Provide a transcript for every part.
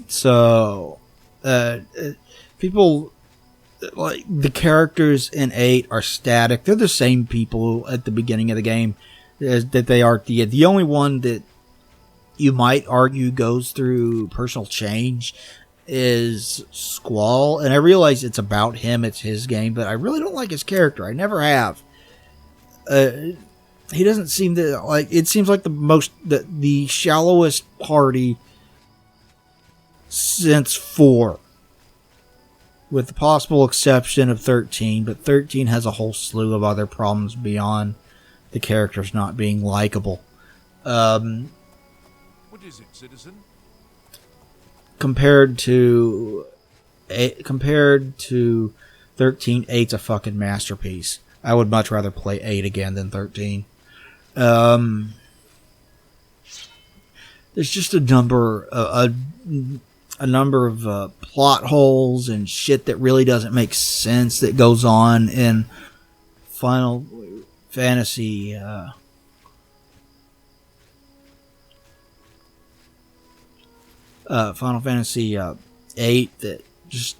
So, people like the characters in 8 are static. They're the same people at the beginning of the game that they are at the end. The only one that you might argue goes through personal change is Squall, and I realize it's about him, it's his game, but I really don't like his character. I never have. He doesn't seem to like. It seems like the shallowest party since 4, with the possible exception of 13. But 13 has a whole slew of other problems beyond the characters not being likable. What is it, citizen? Compared to 13, 8's a fucking masterpiece. I would much rather play 8 again than 13. There's just a number of plot holes and shit that really doesn't make sense that goes on in Final Fantasy. Final Fantasy 8 that just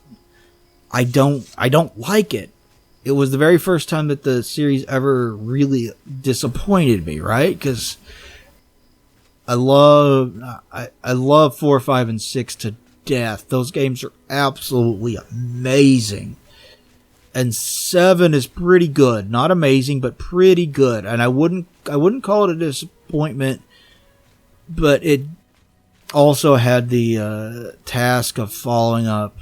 I don't like it. It was the very first time that the series ever really disappointed me, right? Because I love 4, 5, and 6 to death. Those games are absolutely amazing. And 7 is pretty good. Not amazing, but pretty good. And I wouldn't call it a disappointment, but it also had the task of following up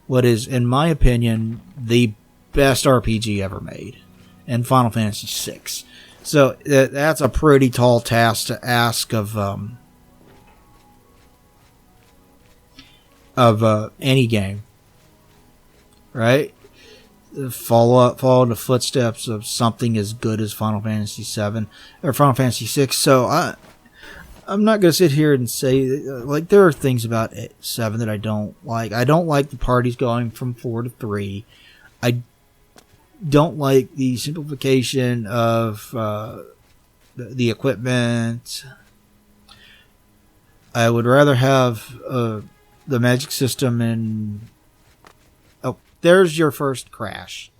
what is, in my opinion, the best RPG ever made, in Final Fantasy VI. So that's a pretty tall task to ask of any game, right? Follow the footsteps of something as good as Final Fantasy VII or Final Fantasy VI. So I'm not going to sit here and say, like, there are things about 7 that I don't like. I don't like the parties going from 4 to 3. I don't like the simplification of the equipment. I would rather have the magic system in... Oh, there's your first crash.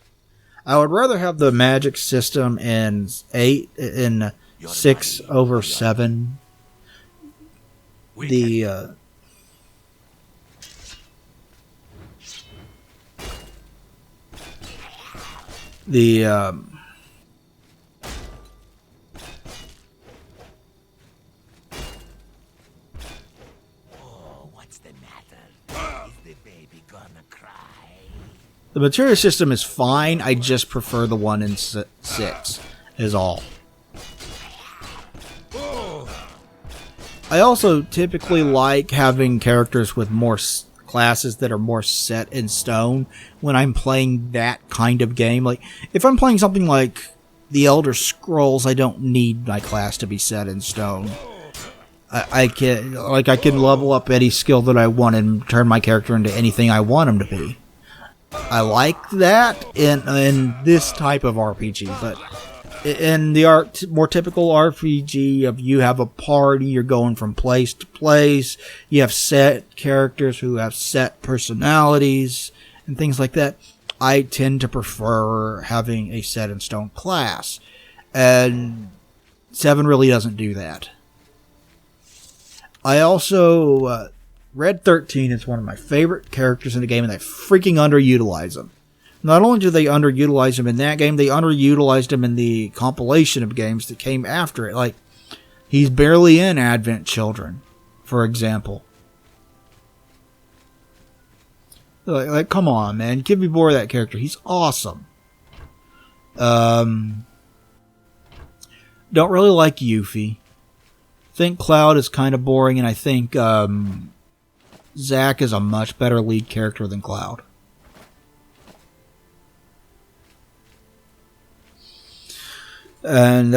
I would rather have the magic system in 6 over 7. The what's the matter? Is the baby gonna cry? The materia system is fine. I just prefer the one in 6 is all. I also typically like having characters with more classes that are more set in stone when I'm playing that kind of game. Like, if I'm playing something like The Elder Scrolls, I don't need my class to be set in stone. I can level up any skill that I want and turn my character into anything I want him to be. I like that in this type of RPG, but in the more typical RPG of you have a party, you're going from place to place, you have set characters who have set personalities and things like that, I tend to prefer having a set in stone class. And 7 really doesn't do that. I also read 13 is one of my favorite characters in the game, and they freaking underutilize him. Not only do they underutilize him in that game, they underutilized him in the compilation of games that came after it. Like, he's barely in Advent Children, for example. Like, come on, man. Give me more of that character. He's awesome. Don't really like Yuffie. Think Cloud is kind of boring, and I think Zack is a much better lead character than Cloud. And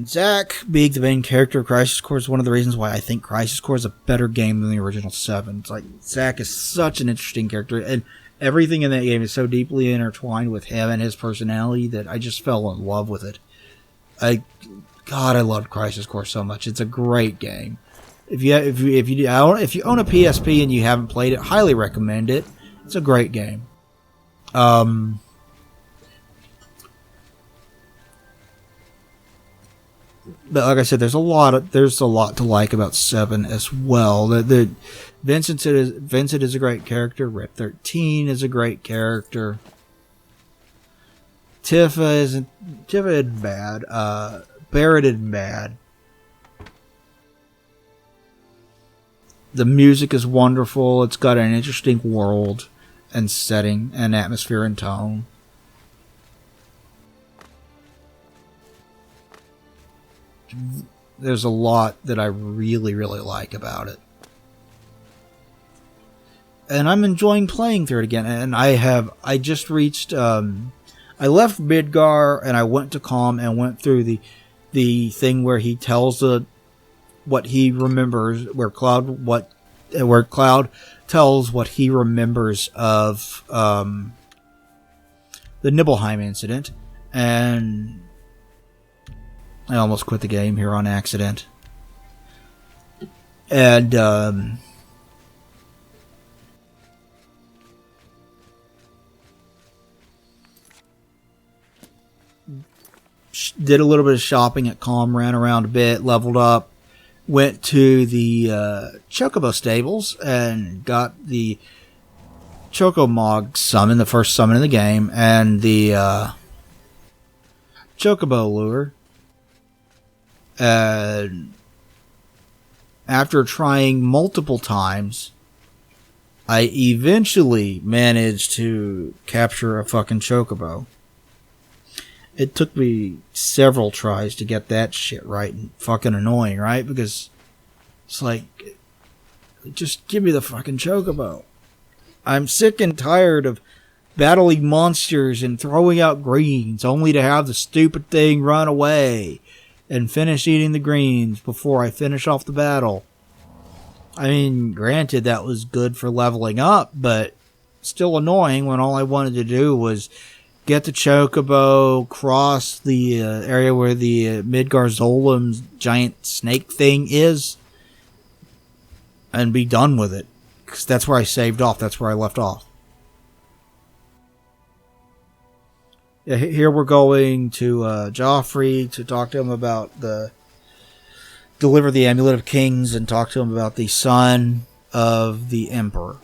Zack being the main character of Crisis Core is one of the reasons why I think Crisis Core is a better game than the original 7. It's like, Zack is such an interesting character, and everything in that game is so deeply intertwined with him and his personality that I just fell in love with it. I loved Crisis Core so much. It's a great game. If you own a PSP and you haven't played it, highly recommend it. It's a great game. But like I said, there's a lot to like about 7 as well. Vincent is a great character. Rep 13 is a great character. Tifa isn't bad. Barrett isn't bad. The music is wonderful. It's got an interesting world and setting and atmosphere and tone. There's a lot that I really, really like about it. And I'm enjoying playing through it again. And I just reached, I left Midgar and I went to Calm and went through the thing where he tells what he remembers, where Cloud tells what he remembers of the Nibelheim incident, and I almost quit the game here on accident. And did a little bit of shopping at Calm, ran around a bit, leveled up, went to the Chocobo stables and got the Chocomog summon, the first summon in the game, and the Chocobo lure. And after trying multiple times, I eventually managed to capture a fucking Chocobo. It took me several tries to get that shit right, and fucking annoying, right? Because it's like, just give me the fucking Chocobo. I'm sick and tired of battling monsters and throwing out greens only to have the stupid thing run away and finish eating the greens before I finish off the battle. I mean, granted, that was good for leveling up, but still annoying when all I wanted to do was get the Chocobo, cross the area where the Midgar Zolam's giant snake thing is, and be done with it. Because that's where I saved off. That's where I left off. Yeah, here we're going to Joffrey to talk to him about deliver the Amulet of Kings and talk to him about the son of the Emperor.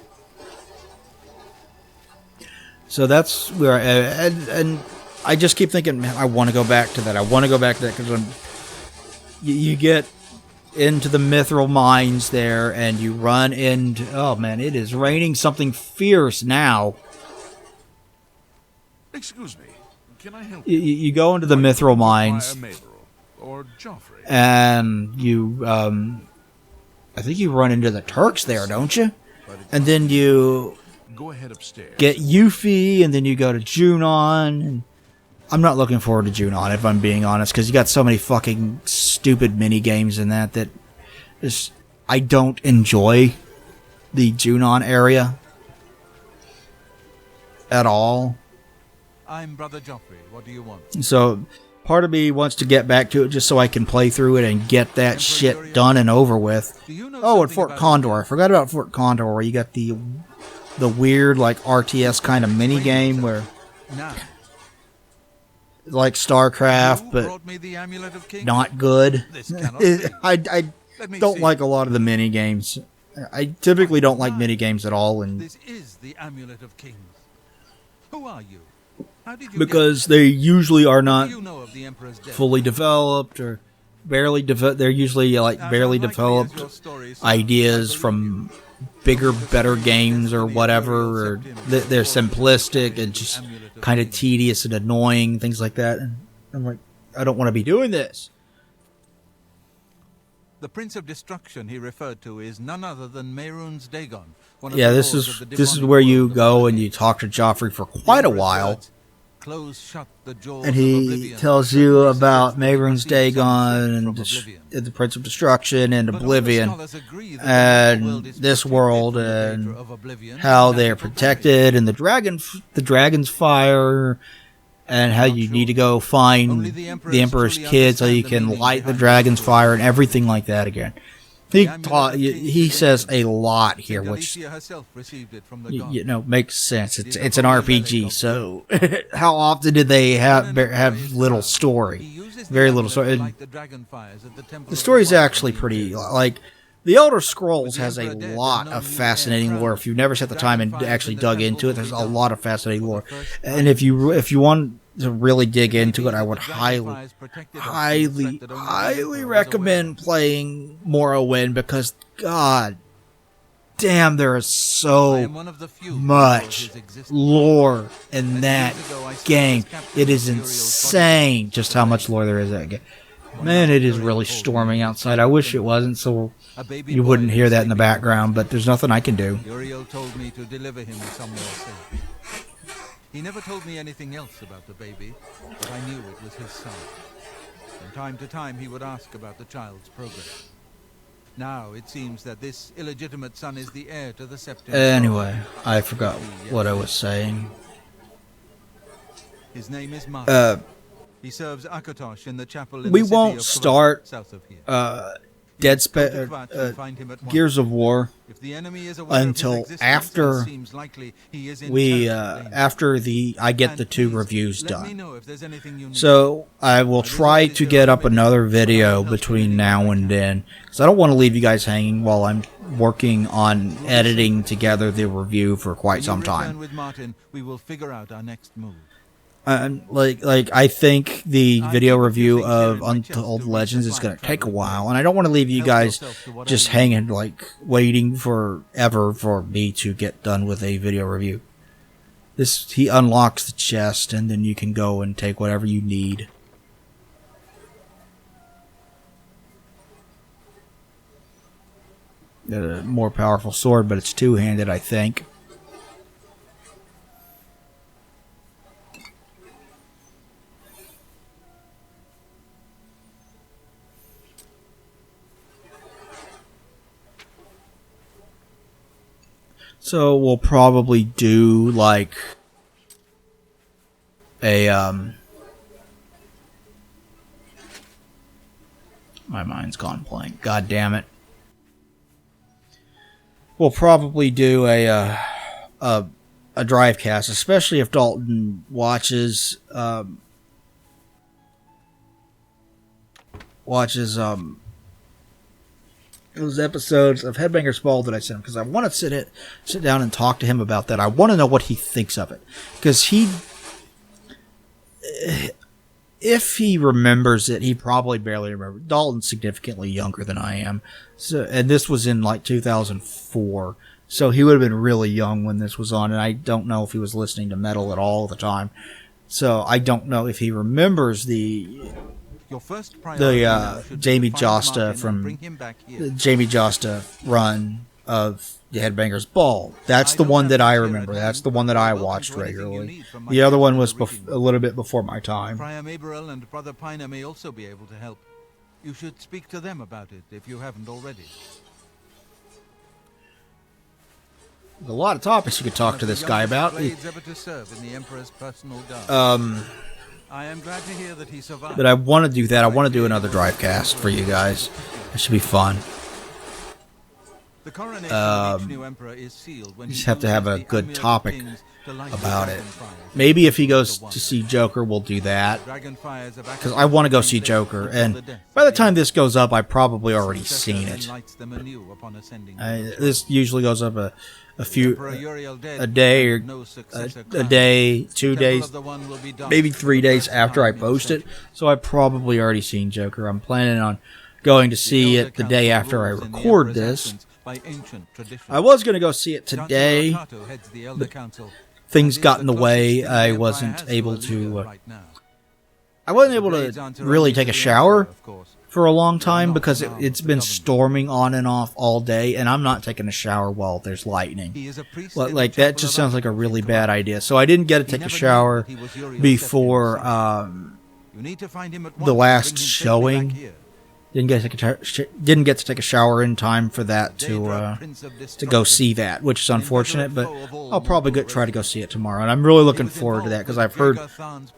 So that's where, and I just keep thinking, man, I want to go back to that. I want to go back to that because when you get into the Mithril mines there and you run into, oh man, it is raining something fierce now. Excuse me, can I help you go into the Mithril mines, or Joffrey, and you, I think you run into the Turks there, don't you? And then you go ahead upstairs. Get Yuffie, and then you go to Junon. And I'm not looking forward to Junon, if I'm being honest, because you got so many fucking stupid mini games in that is, I don't enjoy the Junon area at all. I'm Brother Joffrey. What do you want? So part of me wants to get back to it just so I can play through it and get that shit done and over with. Oh, and Fort Condor. I forgot about Fort Condor, where you got the weird, like, RTS kind of mini game where, like StarCraft, but not good. I don't like a lot of the mini games. I typically don't like mini games at all, and this is the Amulet of Kings. Who are you? How did you because they usually are not you know of the Emperor's death? fully developed or barely developed. They're usually like barely developed ideas from bigger, better games or whatever, or they're simplistic and just kind of tedious and annoying, things like that. And I'm like, I don't want to be doing this. The Prince of Destruction he referred to is none other than Mehrunes Dagon. Yeah, this is where you go and you talk to Joffrey for quite a while. And he tells you about Mehrunes Dagon and the Prince of Destruction and Oblivion and this world and how they're protected and the dragon's fire and how you need to go find the Emperor's kid so you can light the dragon's fire and everything like that again. He says a lot here, which Galicia herself received it from the god. you know makes sense. It's an RPG, so how often did they have little story? Very little story. And the story is actually pretty like the Elder Scrolls has a lot of fascinating lore. If you've never set the time and actually dug into it, there's a lot of fascinating lore. And if you want to really dig into it, I would highly recommend playing Morrowind because God damn, there is so much lore in that game. It is insane just how much lore there is in that game. Man, it is really storming outside. I wish it wasn't, so you wouldn't hear that in the background, but there's nothing I can do. Uriel told me to deliver him somewhere safe. He never told me anything else about the baby, but I knew it was his son. From time to time, he would ask about the child's progress. Now, it seems that this illegitimate son is the heir to the scepter. Anyway, I forgot what I was saying. His name is Martin. He serves Akatosh in the chapel in We the city won't of start south of here. Gears of War If the enemy is aware of his until existence, after it seems likely he is in we terrible danger. after I get the And 2 please, reviews let me done. know if there's anything you need. So I will try to get up another video between now and then, because I don't want to leave you guys hanging while I'm working on editing together the review for quite When you some return time. with Martin, we will figure out our next move. Like I think the video review of Untold Legends is going to take a while, and I don't want to leave you guys just hanging, like waiting forever for me to get done with a video review. He unlocks the chest, and then you can go and take whatever you need. A more powerful sword, but it's two-handed, I think. So we'll probably do like a my mind's gone blank. God damn it. We'll probably do a drive cast, especially if Dalton watches those episodes of Headbangers Ball that I sent him, because I want to sit down and talk to him about that. I want to know what he thinks of it, because if he remembers it, he probably barely remembers. Dalton's significantly younger than I am, so, and this was in like 2004, so he would have been really young when this was on, and I don't know if he was listening to metal at all the time, so I don't know if he remembers the Jamie Josta from the Jamie Josta run of the Headbangers Ball. That's the one that I remember. That's the one that I watched regularly. The other one was a little bit before my time. Priam Aberel and Brother Piner may also be able to help. You should speak to them about it if you haven't already. There's a lot of topics you could talk to this guy about. I am glad to hear that he survived. But I want to do that. I want to do another drive cast for you guys. It should be fun. The coronation of each new emperor is sealed when You just he have to have a uses the good amulet of topic kings to light about the it. dragonfires. Maybe if he goes to see Joker, we'll do that. Dragonfires of Because I want to go see Joker. And by the time this goes up, I've probably already seen it. This usually goes up a day or a day, 2 days, maybe 3 days after I post it. So I've probably already seen Joker. I'm planning on going to see it the day after I record this. I was going to go see it today, but things got in the way. I wasn't able to really take a shower for a long time because it's been storming on and off all day, and I'm not taking a shower while there's lightning. Like that just sounds like a really bad idea. So I didn't get to take a shower before the last showing. Didn't get to take a shower in time for that to go see that, which is unfortunate. But I'll probably try to go see it tomorrow, and I'm really looking forward to that because I've heard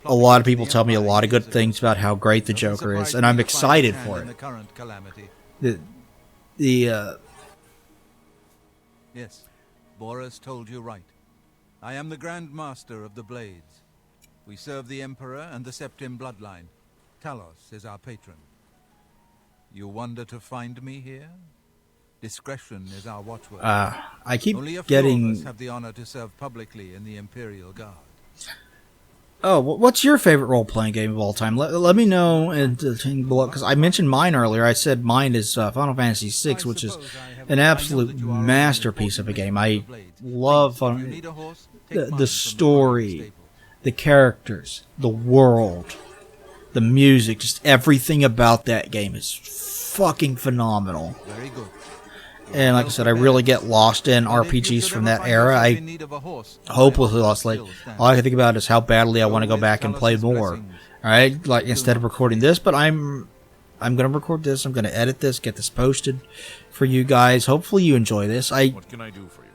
a lot of people tell me a lot of good things about how great the Joker is, and I'm excited for it. The Yes, Boris told you right. I am the Grand Master of the Blades. We serve the Emperor and the Septim bloodline. Talos is our patron. You wonder to find me here? Discretion is our watchword. I keep Only a few getting. of us have the honor to serve publicly in the Imperial Guard. Oh, what's your favorite role-playing game of all time? Let me know in the thing below, because I mentioned mine earlier. I said mine is Final Fantasy VI, which is an absolute masterpiece of a game. I love the story, the characters, the world, the music, just everything about that game is fucking phenomenal. Very good. And like I said, I really get lost in RPGs from that era. I hopelessly lost. Like, all I can think about is how badly I want to go back and play more. Alright? Like, instead of recording this, but I'm going to record this. I'm going to edit this, get this posted for you guys. Hopefully you enjoy this. What can I do for you?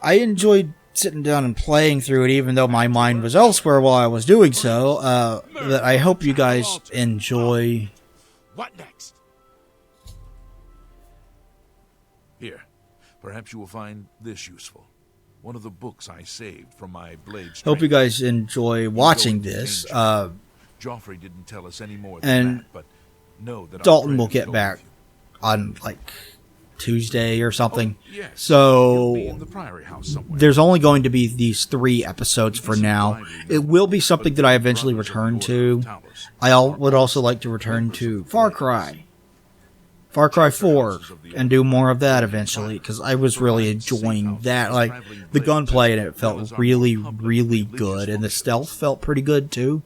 I enjoyed sitting down and playing through it, even though my mind was elsewhere while I was doing so. But I hope you guys enjoy. What next? Here, perhaps you will find this useful. One of the books I saved from my blade. Hope you guys enjoy watching this. Joffrey didn't tell us any more and than that, but know that Dalton will get back on like Tuesday or something. Yes. So He'll be in the Priory House somewhere. there's only going to be these 3 episodes for now. It will be something that I eventually return to. I would also like to return to Far Cry 4, and do more of that eventually, because I was really enjoying that. Like, the gunplay in it felt really, really good, and the stealth felt pretty good too,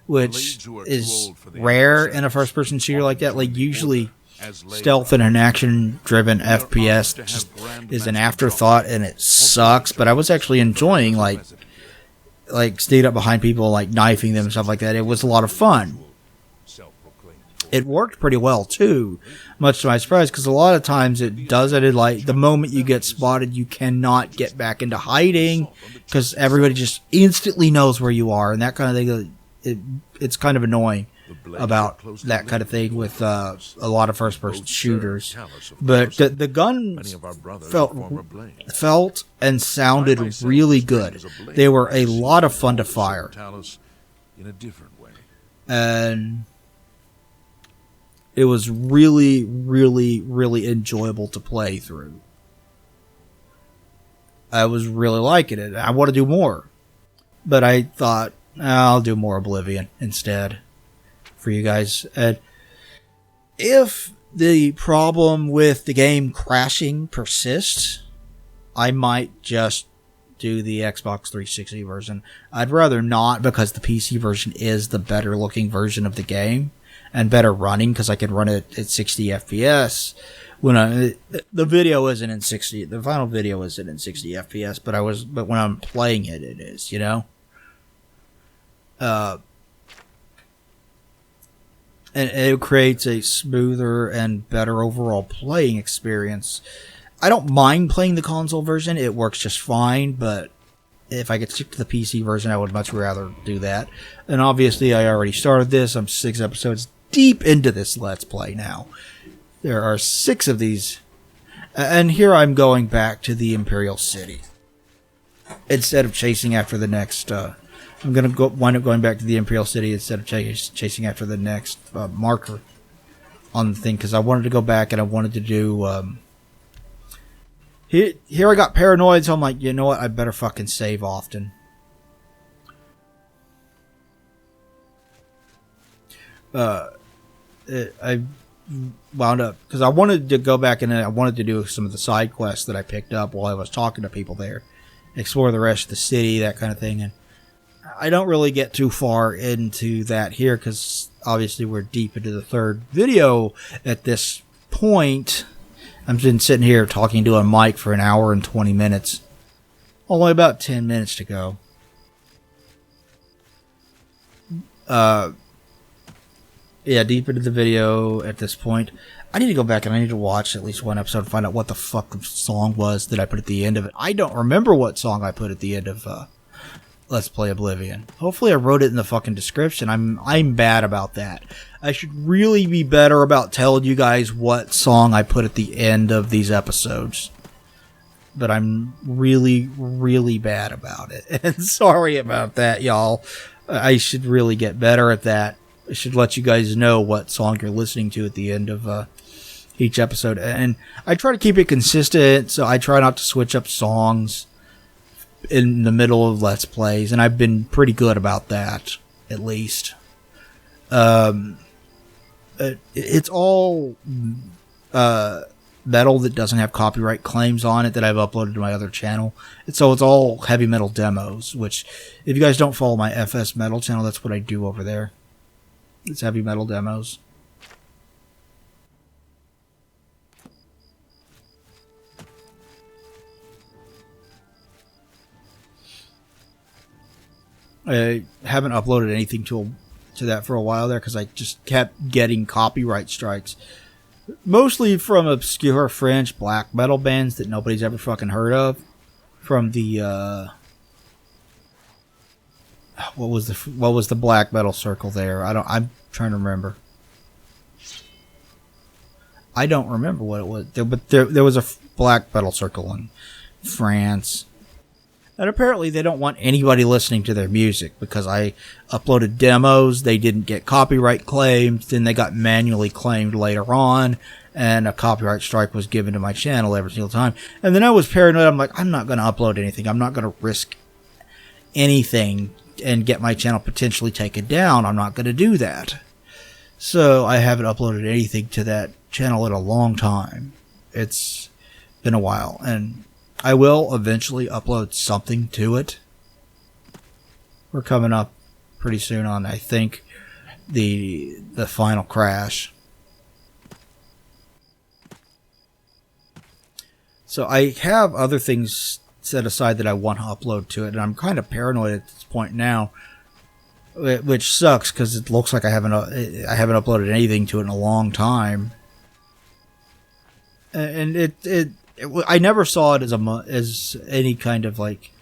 which is rare in a first-person shooter like that. Like, usually stealth in an action-driven FPS just is an afterthought, and it sucks, but I was actually enjoying, like staying up behind people, like, knifing them and stuff like that. It was a lot of fun. It worked pretty well, too, much to my surprise, because a lot of times it does it, like, the moment you get spotted, you cannot get back into hiding, because everybody just instantly knows where you are, and that kind of thing. It's kind of annoying about that kind of thing with a lot of first-person shooters. But the gun felt and sounded really good. They were a lot of fun to fire. And it was really, really, really enjoyable to play through. I was really liking it. I want to do more. But I thought, I'll do more Oblivion instead for you guys. And if the problem with the game crashing persists, I might just do the Xbox 360 version. I'd rather not, because the PC version is the better looking version of the game. And better running, because I can run it at 60 FPS. When the video isn't in 60, the final video isn't in 60 FPS, but when I'm playing it, it is, you know? And it creates a smoother and better overall playing experience. I don't mind playing the console version, it works just fine, but if I could stick to the PC version, I would much rather do that. And obviously, I already started this. I'm 6 episodes deep into this Let's Play now. There are 6 of these. And here I'm going back to the Imperial City. Instead of chasing after the next... I'm going to wind up going back to the Imperial City instead of chasing after the next marker on the thing. Because I wanted to go back and I wanted to do... Here I got paranoid, so I'm like, you know what? I better fucking save often. I wound up, because I wanted to go back and I wanted to do some of the side quests that I picked up while I was talking to people there. Explore the rest of the city, that kind of thing. And I don't really get too far into that here, because obviously we're deep into the 3rd video at this point. I've been sitting here talking to a mic for an hour and 20 minutes. Only about 10 minutes to go. Yeah, deep into the video at this point. I need to go back and I need to watch at least one episode and find out what the fuck the song was that I put at the end of it. I don't remember what song I put at the end of Let's Play Oblivion. Hopefully I wrote it in the fucking description. I'm bad about that. I should really be better about telling you guys what song I put at the end of these episodes. But I'm really, really bad about it. And sorry about that, y'all. I should really get better at that. I should let you guys know what song you're listening to at the end of each episode. And I try to keep it consistent, so I try not to switch up songs in the middle of Let's Plays. And I've been pretty good about that, at least. It's all metal that doesn't have copyright claims on it that I've uploaded to my other channel. So it's all heavy metal demos, which if you guys don't follow my FS Metal channel, that's what I do over there. It's heavy metal demos. I haven't uploaded anything to that for a while there because I just kept getting copyright strikes. Mostly from obscure French black metal bands that nobody's ever fucking heard of. From the what was the black metal circle there? I'm trying to remember. I don't remember what it was. But there was a black metal circle in France. And apparently they don't want anybody listening to their music because I uploaded demos, they didn't get copyright claims, then they got manually claimed later on, and a copyright strike was given to my channel every single time. And then I was paranoid. I'm like, I'm not going to upload anything. I'm not going to risk anything and get my channel potentially taken down. I'm not going to do that. So I haven't uploaded anything to that channel in a long time. It's been a while, and I will eventually upload something to it. We're coming up pretty soon on, I think, the final crash. So I have other things set aside that I want to upload to it, and I'm kind of paranoid at this point now, which sucks because it looks like I haven't uploaded anything to it in a long time, and I never saw it as any kind of like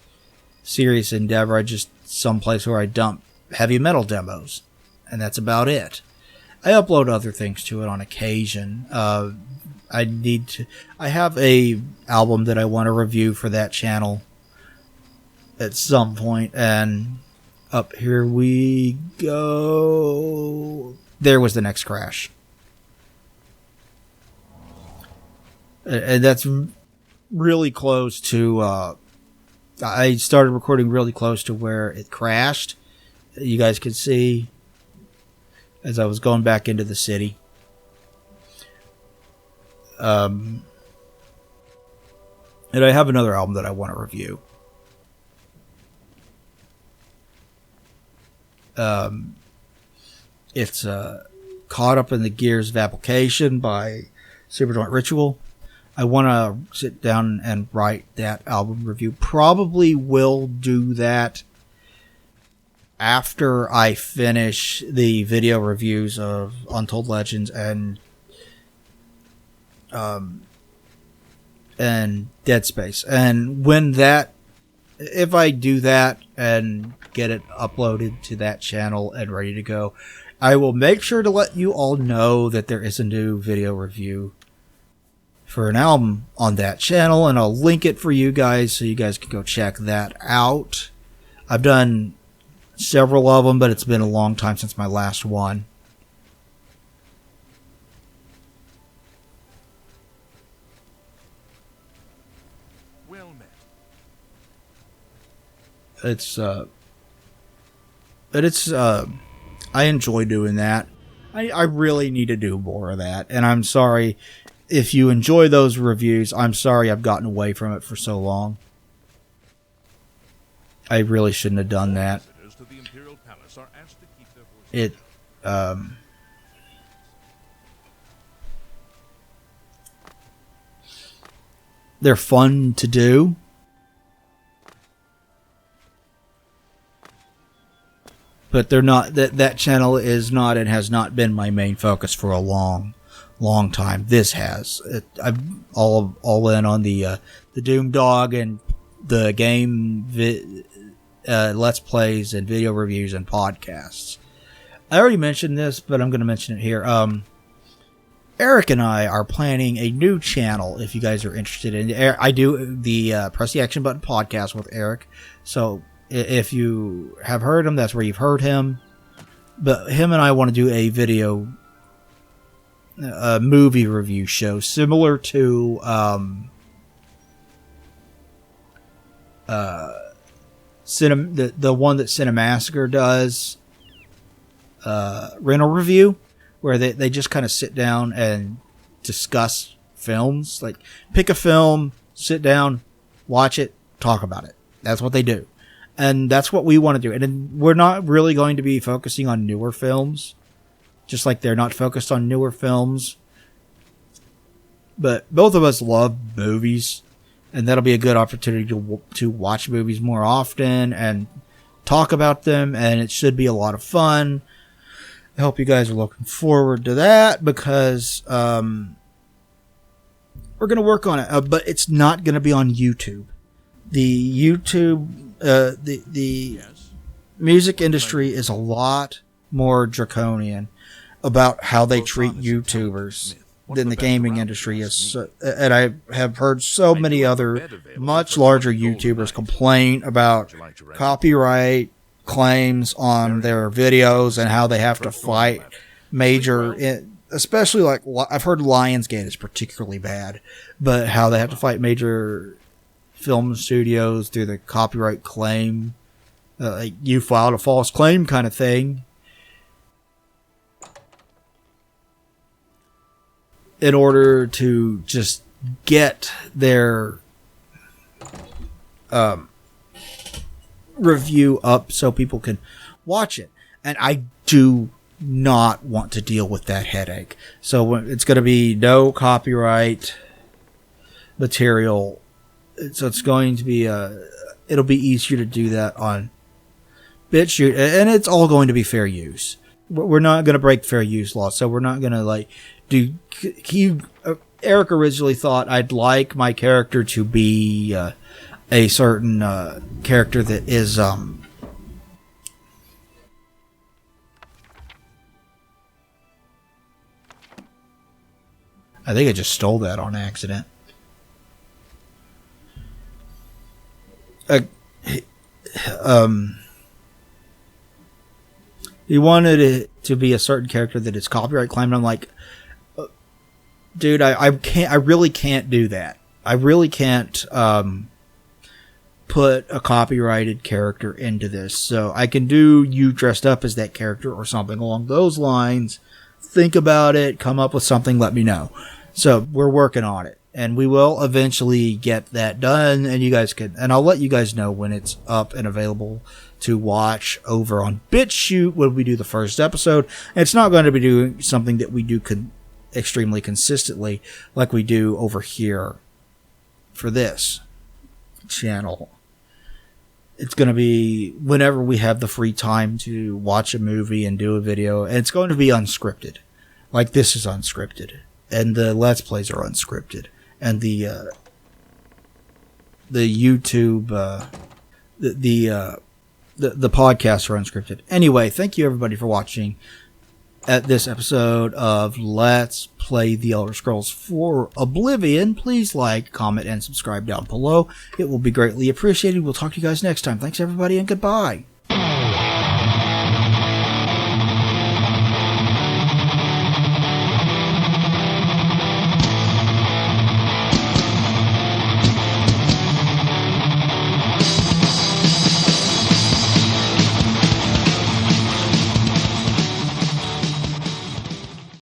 serious endeavor. I just someplace where I dump heavy metal demos, and that's about it. I upload other things to it on occasion. I have a album that I want to review for that channel at some point, and up here we go. There was the next crash. And that's really close to, I started recording really close to where it crashed. You guys could see as I was going back into the city. And I have another album that I want to review. It's Caught Up in the Gears of Application by Superjoint Ritual. I want to sit down and write that album review. Probably will do that after I finish the video reviews of Untold Legends and Dead Space. And if I do that and get it uploaded to that channel and ready to go, I will make sure to let you all know that there is a new video review for an album on that channel, and I'll link it for you guys so you guys can go check that out. I've done several of them, but it's been a long time since my last one. Well met. I enjoy doing that. I really need to do more of that, and I'm sorry if you enjoy those reviews. I'm sorry I've gotten away from it for so long. I really shouldn't have done that. They're fun to do. But they're not, that channel is not and has not been my main focus for a long time. This has. I'm all in on the Doom Dog and the game Let's Plays and video reviews and podcasts. I already mentioned this, but I'm going to mention it here. Eric and I are planning a new channel if you guys are interested in it. I do the Press the Action Button podcast with Eric. So if you have heard him, that's where you've heard him. But him and I want to do a video movie review show similar to the one that Cinemassacre does, rental review, where they just kind of sit down and discuss films. Like, pick a film, sit down, watch it, talk about it. That's what they do. And that's what we want to do. And we're not really going to be focusing on newer films, just like they're not focused on newer films. But both of us love movies, and that'll be a good opportunity to watch movies more often and talk about them, and it should be a lot of fun. I hope you guys are looking forward to that, because we're going to work on it, but it's not going to be on YouTube. The YouTube, the music industry is a lot more draconian about how they treat YouTubers than the gaming industry is. And I have heard so many other much larger YouTubers complain about copyright claims on their videos and how they have to fight major, especially like I've heard Lionsgate is particularly bad, but how they have to fight major film studios through the copyright claim, like you filed a false claim kind of thing, in order to just get their review up so people can watch it. And I do not want to deal with that headache. So it's going to be no copyright material. So it's going to be it'll be easier to do that on BitChute, and it's all going to be fair use. We're not going to break fair use law, so we're not going to like do. Eric originally thought I'd like my character to be a certain character that is I think I just stole that on accident. He wanted it to be a certain character that is copyright claimed. I'm like, dude, I can't. I really can't do that. I really can't put a copyrighted character into this. So I can do you dressed up as that character or something along those lines. Think about it. Come up with something. Let me know. So we're working on it. And we will eventually get that done, and you guys can, and I'll let you guys know when it's up and available to watch over on BitChute when we do the first episode. And it's not going to be doing something that we do extremely consistently like we do over here for this channel. It's going to be whenever we have the free time to watch a movie and do a video, and it's going to be unscripted. Like this is unscripted, and the Let's Plays are unscripted. And the YouTube, the podcasts are unscripted. Anyway, thank you everybody for watching at this episode of Let's Play The Elder Scrolls 4 Oblivion. Please like, comment, and subscribe down below. It will be greatly appreciated. We'll talk to you guys next time. Thanks everybody, and goodbye.